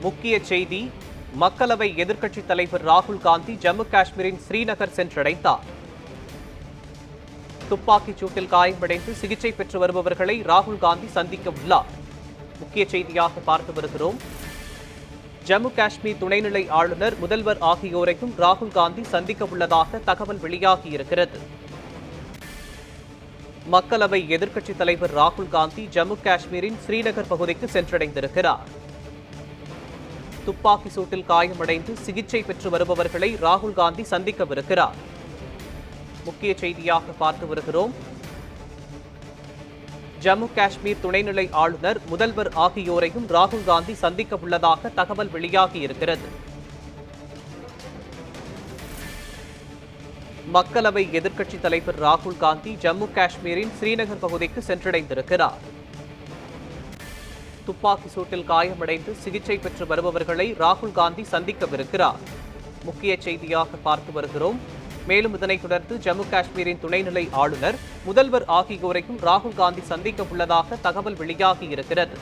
முக்கிய செய்தி மக்களவை எதிர்க்கட்சித் தலைவர் ராகுல் காந்தி ஜம்மு காஷ்மீரின் ஸ்ரீநகர் சென்றடைந்தார். துப்பாக்கிச் சூட்டில் காயமடைந்து சிகிச்சை பெற்று வருபவர்களை ராகுல் காந்தி சந்திக்க உள்ளார். முக்கிய செய்தியாக பார்த்து வருகிறோம். ஜம்மு காஷ்மீர் துணைநிலை ஆளுநர், முதல்வர் ஆகியோரையும் ராகுல் காந்தி சந்திக்க உள்ளதாக தகவல் வெளியாகியிருக்கிறது. மக்களவை எதிர்க்கட்சித் தலைவர் ராகுல் காந்தி ஜம்மு காஷ்மீரின் ஸ்ரீநகர் பகுதிக்கு சென்றடைந்திருக்கிறார். துப்பாக்கி சூட்டில் காயமடைந்து சிகிச்சை பெற்று வருபவர்களை ராகுல் காந்தி சந்திக்கவிருக்கிறார். முக்கிய செய்தியாக பார்த்து வருகிறோம். ஜம்மு காஷ்மீர் துணைநிலை ஆளுநர், முதல்வர் ஆகியோரையும் ராகுல் காந்தி சந்திக்க உள்ளதாக தகவல் வெளியாகியிருக்கிறது. மக்களவை எதிர்க்கட்சித் தலைவர் ராகுல் காந்தி ஜம்மு காஷ்மீரின் ஸ்ரீநகர் பகுதிக்கு சென்றடைந்திருக்கிறார். துப்பாக்கி சூட்டில் காயமடைந்து சிகிச்சை பெற்று வருபவர்களை ராகுல் காந்தி சந்திக்கவிருக்கிறார். முக்கிய செய்தியாக பார்த்து வருகிறோம். மேலும் இதனைத் தொடர்ந்து ஜம்மு காஷ்மீரின் துணைநிலை ஆளுநர், முதல்வர் ஆகியோரையும் ராகுல் காந்தி சந்திக்க உள்ளதாக தகவல் வெளியாகியிருக்கிறது.